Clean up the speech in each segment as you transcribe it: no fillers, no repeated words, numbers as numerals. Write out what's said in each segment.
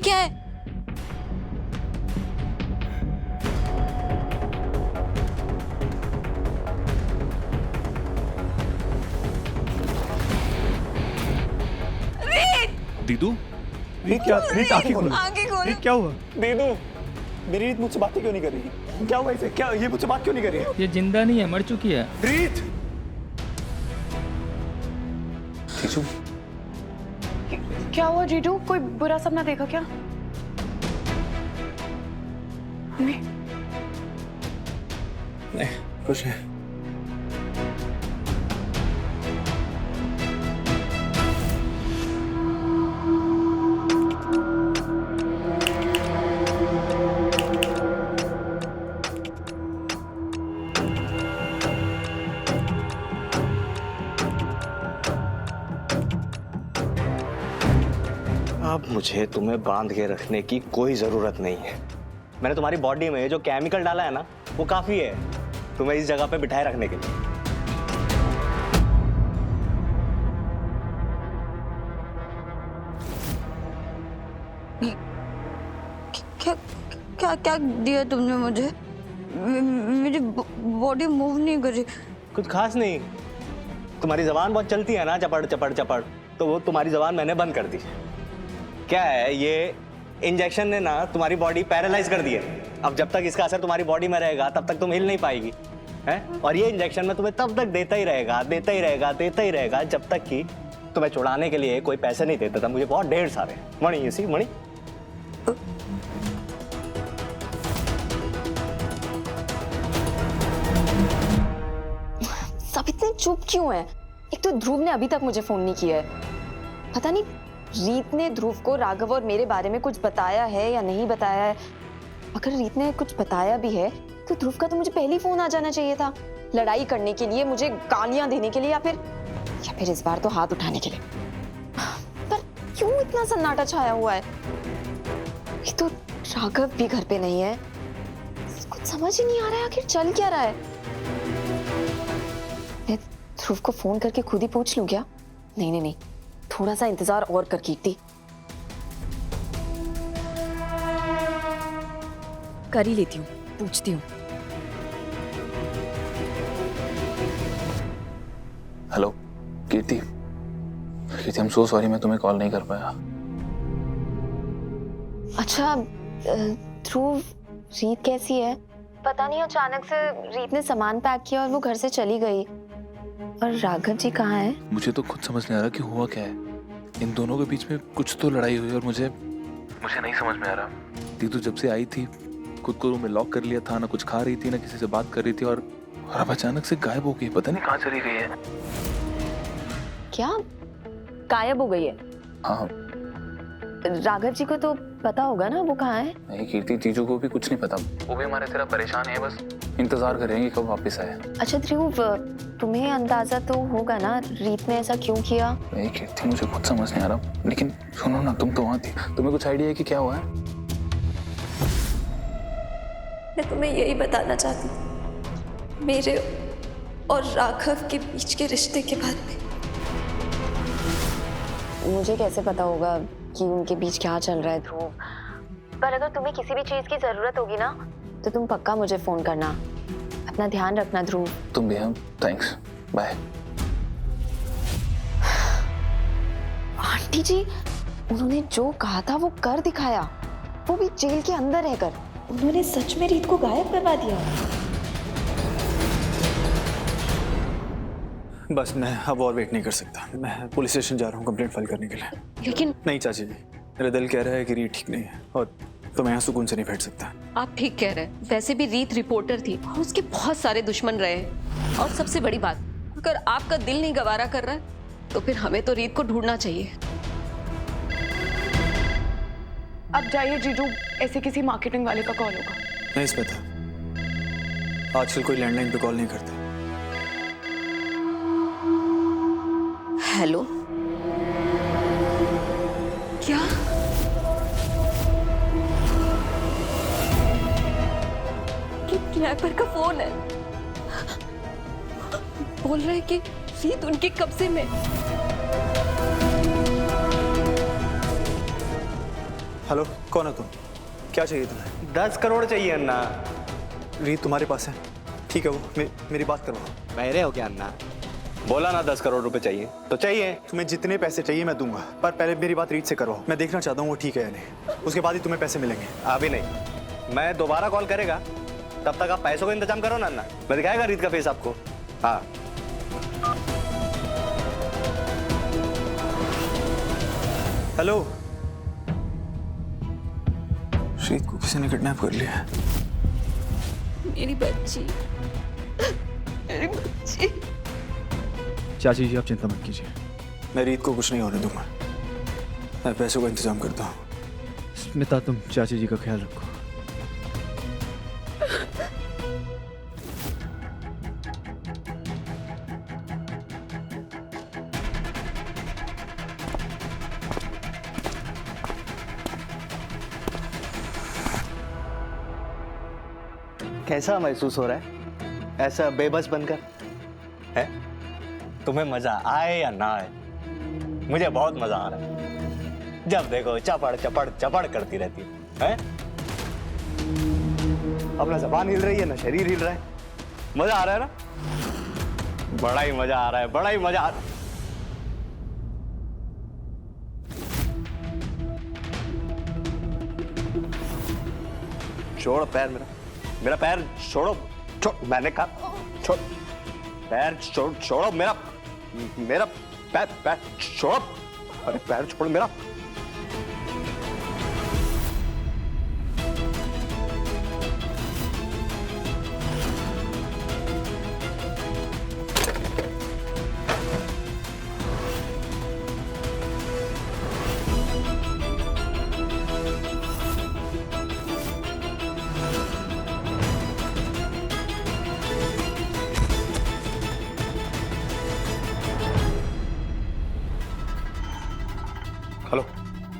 क्या है? दीदू, रीत क्या? रीत आंखें खोलो। आंखें खोलो। रीत क्या हुआ? दीदू, मेरी रीत मुझसे बातें क्यों नहीं कर रही? क्या हुआ इसे? क्या ये मुझसे बात क्यों नहीं कर रही है? ये जिंदा नहीं है, मर चुकी है। रीत! जीजू, क्या हुआ जीजू? कोई बुरा सपना देखा क्या? नहीं। नहीं, कुछ नहीं। अब मुझे तुम्हें बांध के रखने की कोई जरूरत नहीं है। मैंने तुम्हारी बॉडी में जो केमिकल डाला है ना, वो काफी है तुम्हें इस जगह पे बिठाए रखने के लिए। क्या क्या क्या दिया तुमने मुझे? मेरी बॉडी मूव नहीं कर रही। कुछ खास नहीं, तुम्हारी जबान बहुत चलती है ना, चपड़ चपड़ चपड़, तो वो तुम्हारी जबान मैंने बंद कर दी। क्या है, ये इंजेक्शन ने ना तुम्हारी बॉडी पैरालाइज कर दी है। अब जब तक इसका असर तुम्हारी बॉडी में रहेगा तब तक तुम हिल नहीं पाएगी, हैं? और ये इंजेक्शन मैं तुम्हें तब तक देता ही रहेगा, देता ही रहेगा, देता ही रहेगा, जब तक कि तुम्हें छुड़ाने के लिए कोई पैसे नहीं देता था। मुझे बहुत ढेर सारे मणि, इसी मणि। सब इतने चुप क्यों हैं? एक तो ध्रुव ने अभी तक मुझे फोन नहीं किया है। पता नहीं रीत ने ध्रुव को राघव और मेरे बारे में कुछ बताया है या नहीं बताया है। अगर रीत ने कुछ बताया भी है तो ध्रुव का तो मुझे पहले ही फोन आ जाना चाहिए था, लड़ाई करने के लिए, मुझे गालियां देने के लिए, या फिर इस बार तो हाथ उठाने के लिए। पर क्यों इतना सन्नाटा छाया हुआ है? एक तो राघव भी घर पे नहीं है, कुछ समझ ही नहीं आ रहा है आखिर चल क्या रहा है। मैं ध्रुव को फोन करके खुद ही पूछ लूं क्या? नहीं, थोड़ा सा इंतजार और कर कीर्ति। कर ही लेती हूँ, पूछती हूँ। Hello Kirti. Kirti, I am so sorry, मैं तुम्हें कॉल नहीं कर पाया। अच्छा ध्रुव, रीत कैसी है? पता नहीं अचानक से रीत ने सामान पैक किया और वो घर से चली गई। और राघव जी कहाँ है? मुझे तो खुद समझ नहीं आ रहा कि हुआ क्या है। इन दोनों के बीच में कुछ तो लड़ाई हुई और मुझे नहीं समझ में आ रहा। दीदू जब से आई थी खुद को रूम में लॉक कर लिया था, ना कुछ खा रही थी ना किसी से बात कर रही थी, और अब अचानक से गायब हो गई। पता नहीं कहाँ चली गई है। क्या गायब हो गई है? हाँ। राघव जी को तो पता होगा ना वो कहाँ है? नहीं कीर्ति, जीजू को भी कुछ नहीं पता। वो भी हमारे तरह परेशान है, बस इंतजार करेंगे कब वापस आए। अच्छा ध्रुव, तुम्हें अंदाजा तो होगा ना रीत ने ऐसा क्यों किया? नहीं कीर्ति, मुझे खुद समझ नहीं आ रहा। लेकिन सुनो ना, तुम तो वहाँ थी, तुम्हें कुछ आइडिया है कि क्या हुआ है? मैं तुम्हें यही बताना चाहती हूँ, मेरे और राघव के बीच के रिश्ते के बारे में। मुझे कैसे पता होगा कि उनके बीच क्या चल रहा है ध्रुव? पर अगर तुम्हें किसी भी चीज की जरूरत होगी ना तो तुम पक्का मुझे फोन करना। अपना ध्यान रखना ध्रुव। तुम भी। हम थैंक्स, बाय। आंटी जी, उन्होंने जो कहा था वो कर दिखाया, वो भी जेल के अंदर रहकर। उन्होंने सच में रीत को गायब करवा दिया। बस मैं अब और वेट नहीं कर सकता। मैं पुलिस स्टेशन जा रहा हूँ कंप्लेंट फाइल करने के लिए। लेकिन नहीं चाची जी, मेरा दिल कह रहा है कि रीत ठीक नहीं है और तो मैं यहाँ सुकून से नहीं बैठ सकता। आप ठीक कह रहे हैं। वैसे भी रीत रिपोर्टर थी और उसके बहुत सारे दुश्मन रहे हैं। और सबसे बड़ी बात, अगर आपका दिल नहीं गवारा कर रहा है तो फिर हमें तो रीत को ढूंढना चाहिए। अब जाइए जीजू, ऐसे किसी मार्केटिंग वाले का कॉल होगा। नहीं इस पता, आजकल कोई लैंडलाइन पे कॉल नहीं करता। हेलो, क्या? किडनैपर का फोन है। बोल रहे हैं कि रीत उनके कब्जे में। हेलो, कौन हो तुम? क्या चाहिए तुम्हें? 10 करोड़ चाहिए अन्ना। रीत तुम्हारे पास है? ठीक है, वो मेरी बात करवाओ। बहरे हो क्या अन्ना? बोला ना 10 करोड़ रुपए चाहिए तो चाहिए। तुम्हें जितने पैसे चाहिए मैं दूंगा, पर पहले मेरी बात रीत से करवाओ। मैं देखना चाहता हूँ वो ठीक है या नहीं, उसके बाद ही तुम्हें पैसे मिलेंगे। अभी नहीं, मैं दोबारा कॉल करेगा, तब तक आप पैसों का इंतजाम करो ना अन्ना। मैं दिखाएगा रीत का फेस आपको। हाँ, हेलो, रीत को किसी ने किडनैप कर लिया है। मेरी बच्ची, मेरी बच्ची। चाची जी आप चिंता मत कीजिए, मैं रीत को कुछ नहीं होने दूंगा। मैं पैसों का इंतजाम करता हूँ। स्मिता तुम चाची जी का ख्याल रखो। कैसा महसूस हो रहा है ऐसा बेबस बनकर? है तुम्हें मजा आए या ना आए, मुझे बहुत मजा आ रहा है। जब देखो चपड़ चपड़ चपड़ करती रहती है। अपना जबान हिल रही है ना शरीर हिल रहा है। मजा आ रहा है ना? बड़ा ही मजा आ रहा है, बड़ा ही मजा आ रहा है। छोड़ पैर मेरा, मेरा पैर छोड़ो। मैंने कहा छोड़ पैर, छोड़ो मेरा, मेरा पैर, पैर छोड़ो। अरे पैर छोड़ मेरा। हेलो,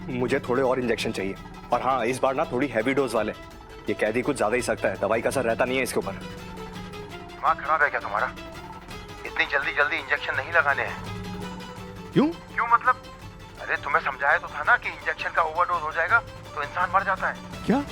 मुझे थोड़े और इंजेक्शन चाहिए, और हाँ इस बार ना थोड़ी हैवी डोज वाले। ये कैदी कुछ ज्यादा ही सख्त है, दवाई का असर रहता नहीं है इसके ऊपर। दिमाग खराब है क्या तुम्हारा? इतनी जल्दी जल्दी इंजेक्शन नहीं लगाने हैं। क्यों? क्यों मतलब? अरे तुम्हें समझाया तो था ना कि इंजेक्शन का ओवरडोज हो जाएगा तो इंसान मर जाता है। क्या?